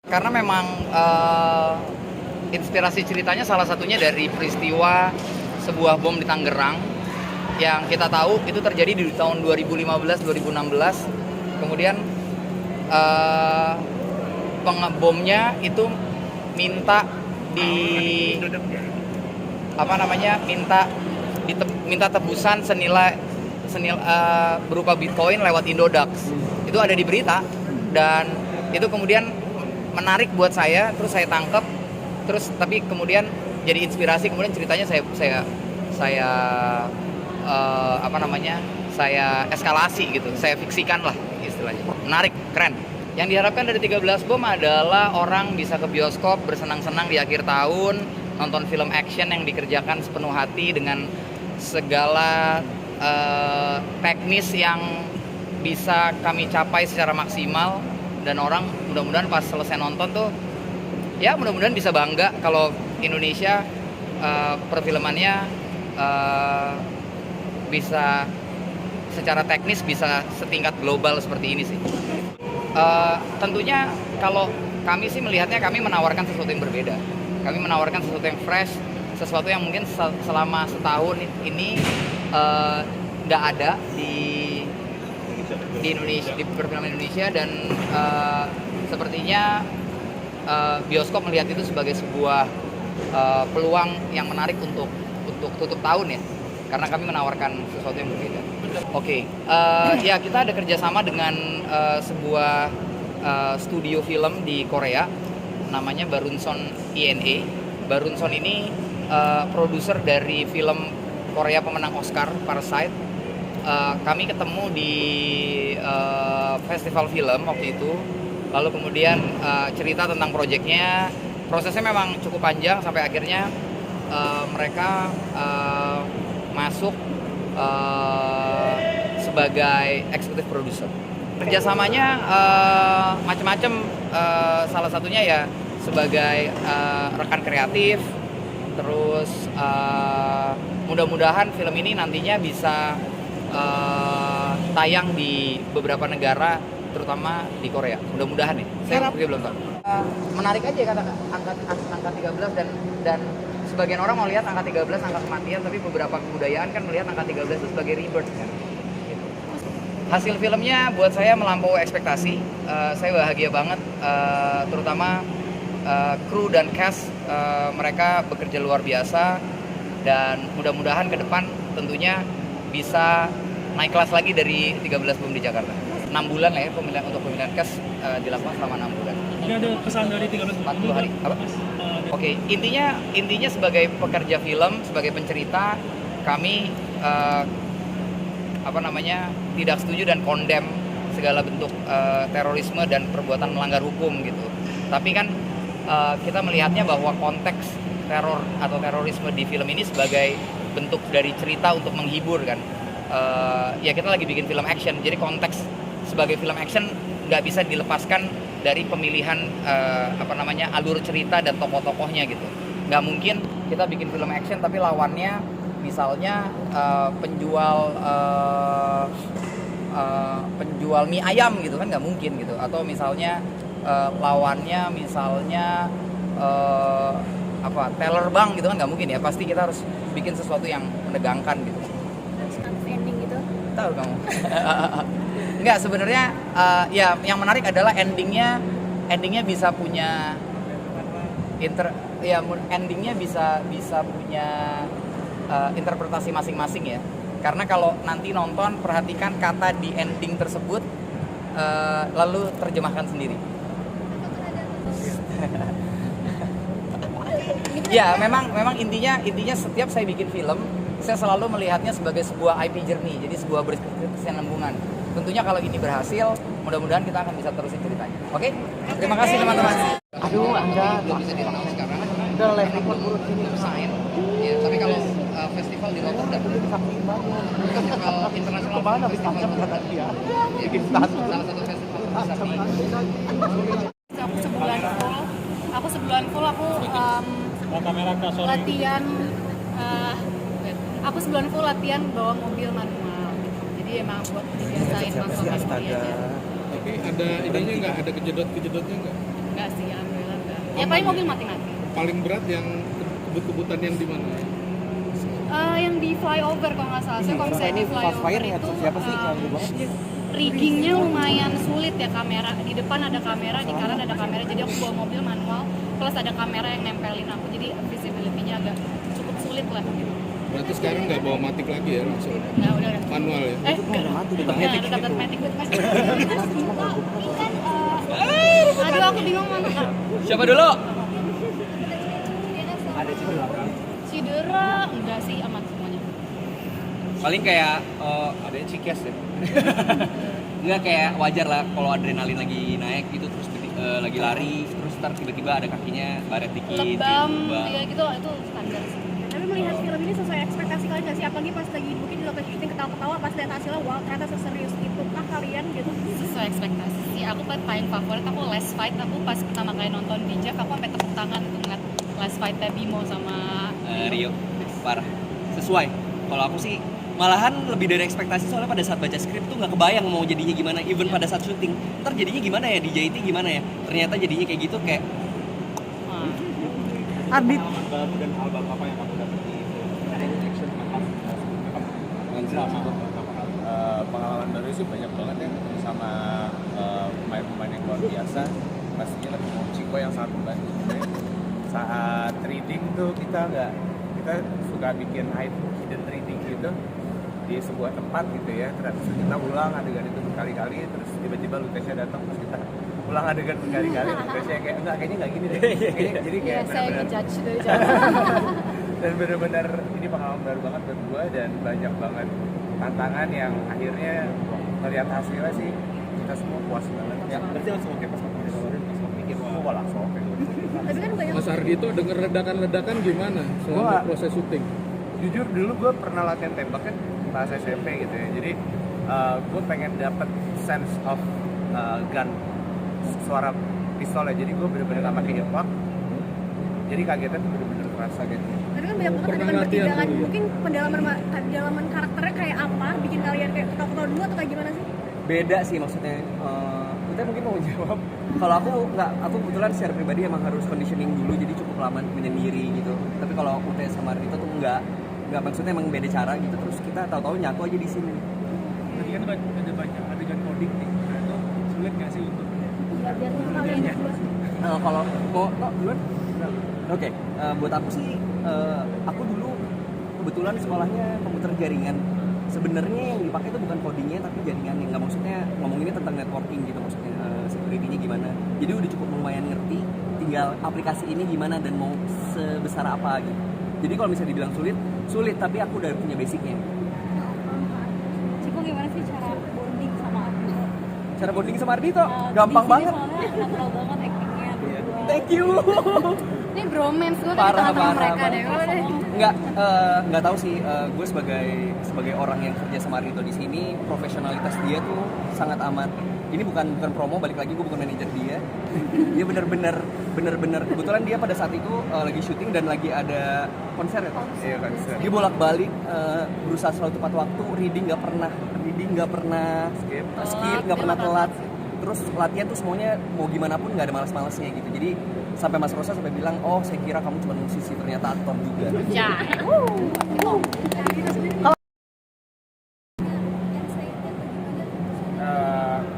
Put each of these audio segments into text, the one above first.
Karena memang inspirasi ceritanya salah satunya dari peristiwa sebuah bom di Tangerang yang kita tahu itu terjadi di tahun 2015-2016. Kemudian pengebomnya itu minta minta tebusan senilai berupa Bitcoin lewat Indodax. Itu ada di berita dan itu kemudian menarik buat saya, terus saya tangkap, tapi kemudian jadi inspirasi, kemudian ceritanya saya eskalasi gitu, saya fiksikan lah istilahnya. Menarik, keren. Yang diharapkan dari 13 Bom adalah orang bisa ke bioskop bersenang-senang di akhir tahun, nonton film action yang dikerjakan sepenuh hati dengan segala teknis yang bisa kami capai secara maksimal, dan orang mudah-mudahan pas selesai nonton tuh ya mudah-mudahan bisa bangga kalau Indonesia perfilmannya bisa secara teknis bisa setingkat global seperti ini sih. Tentunya kalau kami sih melihatnya, kami menawarkan sesuatu yang berbeda. Kami menawarkan sesuatu yang fresh, sesuatu yang mungkin selama setahun ini nggak ada di Indonesia, di perfilman Indonesia, dan sepertinya bioskop melihat itu sebagai sebuah peluang yang menarik untuk tutup tahun ya, karena kami menawarkan sesuatu yang berbeda. Ya kita ada kerjasama dengan sebuah studio film di Korea, namanya Barunson INE. Barunson ini produser dari film Korea pemenang Oscar Parasite. Kami ketemu di festival film waktu itu, lalu kemudian cerita tentang proyeknya. Prosesnya memang cukup panjang sampai akhirnya mereka masuk sebagai eksekutif produser. Kerjasamanya macam-macam, salah satunya ya sebagai rekan kreatif. Terus mudah-mudahan film ini nantinya bisa tayang di beberapa negara, terutama di Korea. Mudah-mudahan nih. Saya belum tahu. Menarik aja kata angka 13, dan sebagian orang mau lihat angka 13 angka kematian, tapi beberapa kebudayaan kan melihat angka 13 itu sebagai rebirth kan. Gitu. Hasil filmnya buat saya melampaui ekspektasi. Saya bahagia banget, terutama kru dan cast, mereka bekerja luar biasa, dan mudah-mudahan ke depan tentunya bisa naik kelas lagi dari 13 Bom di Jakarta. 6 bulan lah ya untuk pemilihan cast dilakukan selama 6 bulan. Ini ada pesan dari 13 Bom 40 hari. Apa? Intinya sebagai pekerja film, sebagai pencerita, kami tidak setuju dan condemn segala bentuk terorisme dan perbuatan melanggar hukum gitu. Tapi kan kita melihatnya bahwa konteks teror atau terorisme di film ini sebagai bentuk dari cerita untuk menghibur kan. Ya kita lagi bikin film action, jadi konteks sebagai film action nggak bisa dilepaskan dari pemilihan alur cerita dan tokoh-tokohnya gitu. Nggak mungkin kita bikin film action tapi lawannya misalnya penjual mie ayam gitu kan, nggak mungkin gitu. Atau misalnya lawannya misalnya teller bank gitu kan, nggak mungkin ya. Pasti kita harus bikin sesuatu yang menegangkan gitu. Ending gitu? Tahu kamu? Enggak, sebenarnya ya yang menarik adalah endingnya bisa punya endingnya bisa punya interpretasi masing-masing ya. Karena kalau nanti nonton, perhatikan kata di ending tersebut, lalu terjemahkan sendiri. Ya, memang intinya setiap saya bikin film, saya selalu melihatnya sebagai sebuah IP journey, jadi sebuah berkesinambungan. Tentunya kalau ini berhasil, mudah-mudahan kita akan bisa terusin ceritanya. Oke? Terima kasih teman-teman. Aduh, Anda belum bisa di-announce sekarang. udah live report buruk ini. Sign. Ya, tapi kalau festival di Rotterdam, festival internasional, Kemana habis macam kata dia? Bikin salah satu festival terbesar di Aku sebulan full latihan. Aku sebulan full latihan bawa mobil manual. Jadi emang buat dibiasain masuk mobil aja. Tapi ada idenya nggak? Ada kejedotnya nggak? Enggak sih, alhamdulillah enggak. Ya paling mobil mati-mati. Paling berat yang kebut-kebutan yang di mana? Yang di flyover kalau nggak salah. Saya kalau misalnya ini di flyover Fastfire ya, itu siapa sih yang di bawah? riggingnya lumayan sulit ya, kamera di depan ada kamera, di kanan ada kamera, jadi aku bawa mobil manual plus ada kamera yang nempelin aku, jadi visibility-nya agak cukup sulit lah gitu. Berarti sekarang nggak bawa matic lagi ya langsung Nah udah manual ya? Udah mati di Nah, bawah. tetap matic. Aduh aku bingung mana. Siapa dulu? Ada cedera. Cedera enggak sih, aman semuanya. Paling kayak Ada yang cikes ya. nggak kayak wajar lah kalau adrenalin lagi naik gitu terus lagi lari terus ntar tiba-tiba ada kakinya baret dikit. Lebam, lebam. ya gitu itu standar sih. Tapi melihat film ini sesuai ekspektasi kalian nggak sih? Apalagi pas lagi mungkin di lokasi syuting ketawa-ketawa, pas lihat hasilnya, wow ternyata seserius itu kah kalian gitu? Sesuai ekspektasi sih. Aku paling favorit aku Last Fight. Aku pas pertama kali nonton di Jav, aku sampai tepuk tangan tuh ngeliat Last Fight-nya Bimo sama Rio parah sesuai. Kalau aku sih malahan lebih dari ekspektasi, soalnya pada saat baca skrip tuh nggak kebayang mau jadinya gimana, even pada saat syuting ntar jadinya gimana ya, dijahitnya gimana ya, ternyata jadinya kayak gitu kayak Adit. Pengalaman baru dan hal baru apa yang kamu dapat di action sama pengalaman baru sih banyak banget ya, ketemu sama pemain-pemain yang luar biasa, pastinya ketemu Chico yang sangat membantu gue. Saat reading tuh kita suka bikin hidden reading gitu di sebuah tempat gitu ya, terus kita ulang adegan itu berkali-kali, terus tiba-tiba Lutesya datang, terus kita ulang adegan berkali-kali, Lutesya kayak kayaknya nggak gini deh, jadi kayak Iya, saya bener-bener ngejudge dari jauh. dan bener-bener ini pengalaman baru banget buat gue, dan banyak banget tantangan yang akhirnya melihat hasilnya sih kita semua puas banget ya. Berarti langsung oke pas kamu dikeluarin, langsung mikir wah langsung oke. Tapi kan banyak Mas Ardito denger ledakan-ledakan gimana selama proses syuting? Jujur dulu gue pernah latihan tembak kan pas SMP gitu ya, jadi gue pengen dapet sense of gun, suara pistolnya, jadi gue bener-bener gak pakai earplug, jadi kagetnya tuh bener-bener kerasa gitu. Tapi kan banyak banget Pernah dengan latihan pertimbangan, dulu ya? mungkin pendalaman karakternya kayak apa, bikin kalian kayak ketawa-ketawa dulu atau kayak gimana sih? Beda sih maksudnya. Kita mungkin mau jawab. Kalau aku nggak, aku kebetulan secara pribadi emang harus conditioning dulu, jadi cukup lama menyendiri gitu. Tapi kalau aku sama Ardito tuh nggak maksudnya emang beda cara gitu. Terus kita tahu-tahu nyatu aja di sini. Tadi kan ada banyak adegan coding nih. Nah, itu sulit nggak sih untuk Belajarnya kalian berdua. Kalau mau duluan? Oke, buat aku sih, aku dulu kebetulan sekolahnya komputer jaringan. Sebenarnya yang dipakai itu bukan codingnya tapi jaringannya, nggak, maksudnya ngomonginnya tentang networking gitu, maksudnya security-nya gimana. Jadi udah cukup lumayan ngerti, tinggal aplikasi ini gimana dan mau sebesar apa gitu. Jadi kalau misalnya dibilang sulit, tapi aku udah punya basicnya. Ciko gimana sih cara bonding sama aku? Cara bonding sama Ardito, gampang banget. Soalnya natural banget actingnya berdua. Thank you. Ini bromance gue Parah, kan mereka parah. deh. Udah deh. Nggak tahu sih, gue sebagai orang yang kerja sama Ardito di sini, profesionalitas dia tuh sangat amat. Ini bukan promo, balik lagi gue bukan manajer dia. Dia bener-bener kebetulan dia pada saat itu lagi syuting dan lagi ada konser ya. Iya kan. Dia bolak-balik berusaha selalu tepat waktu, reading nggak pernah skip, nggak pernah telat. Terus latihan tuh semuanya mau gimana pun nggak ada malas-malasnya gitu. Jadi sampai Mas Rosa sampai bilang, oh saya kira kamu cuma musisi, ternyata aktor juga. Ya.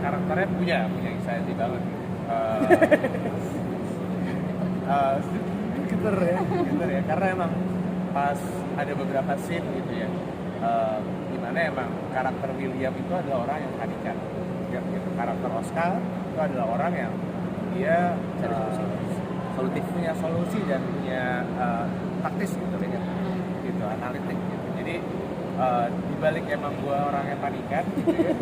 Karakternya punya anxiety banget. Gitu ya, karena emang pas ada beberapa scene gitu ya, dimana emang karakter William itu adalah orang yang panikan, gitu. Karakter Oscar itu adalah orang yang dia solutif, punya solusi dan punya taktis gitu ya, gitu, analitik gitu. Jadi dibalik emang gua orang yang panikan gitu ya,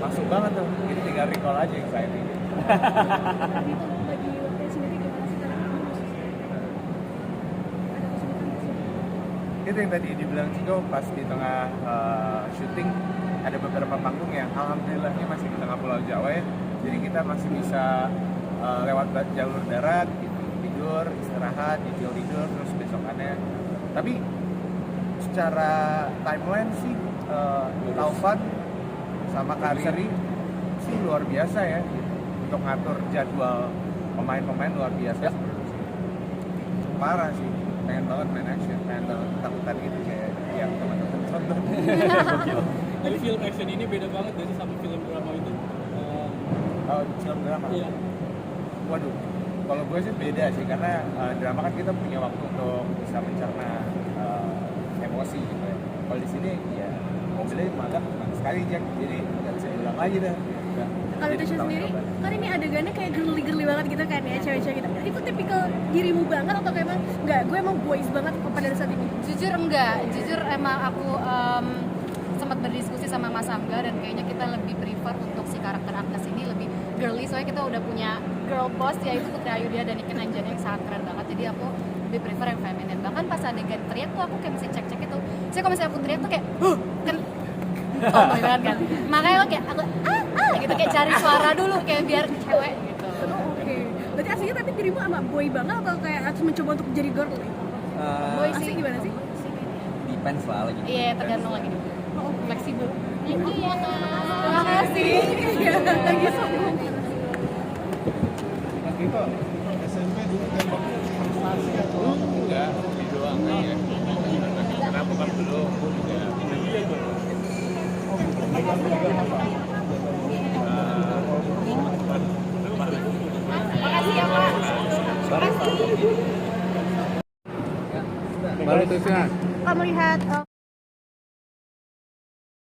masuk banget tuh, jadi tinggal recall aja anxiety gitu. Tapi itu bagi waktu sendiri gimana sih karena kamu musisi? Ada kesulitan nggak sih? Itu yang tadi dibilang Ciko, pas di tengah syuting ada beberapa panggung yang alhamdulillahnya masih di tengah Pulau Jawa ya, jadi kita masih bisa lewat jalur darat gitu, tidur, istirahat, tidur terus besokannya. Tapi secara timeline sih Taufan sama Kariri sih luar biasa ya gitu, untuk ngatur jadwal pemain-pemain luar biasa produksi. Parah sih, pengen banget main action, pengen banget takutan gitu kayak yang teman-teman tonton. Tapi film action ini beda banget dari sama film drama itu. Oh, film drama? Iya. Waduh, kalau gue sih beda sih, karena drama kan kita punya waktu untuk bisa mencerna emosi gitu ya. Kalau di sini ya mobilnya malah cuma sekali Jack, jadi nggak bisa diulang lagi dah. Udah. Kalau Jadi Tasya sendiri, tahun-tahun. kan ini adegannya kayak girly-girly banget gitu kan ya, cewek-cewek gitu. Itu tipikal dirimu banget atau kayak emang enggak, gue emang boys banget pada saat ini? Jujur enggak, jujur emang aku sempat berdiskusi sama Mas Angga dan kayaknya kita lebih prefer untuk si karakter Agnes ini lebih girly, soalnya kita udah punya girl boss yaitu Putri Ayudhya dan Niken Anjani yang sangat keren banget, jadi aku lebih prefer yang feminine. Bahkan pas adegan teriak tuh aku kayak mesti cek-cek itu, saya kalau misalnya aku teriak tuh kayak kan oh my banget kan, makanya aku kayak aku gitu, kayak cari suara dulu kayak biar cewek gitu. Oh, oke. Berarti aslinya tapi dirimu sama boy banget atau kayak harus mencoba untuk jadi girly? Boy Asli sih gimana sih? Depends lah lagi. iya, tergantung lagi fleksibel. Iya kan, Terima kasih. Iya, thank you so much. Mas Dito, SMP dulu tembaknya prestasi atau Enggak, di doang kayaknya. Karena bukan belum. Makasih ya Pak. baru Tasya? Kamu lihat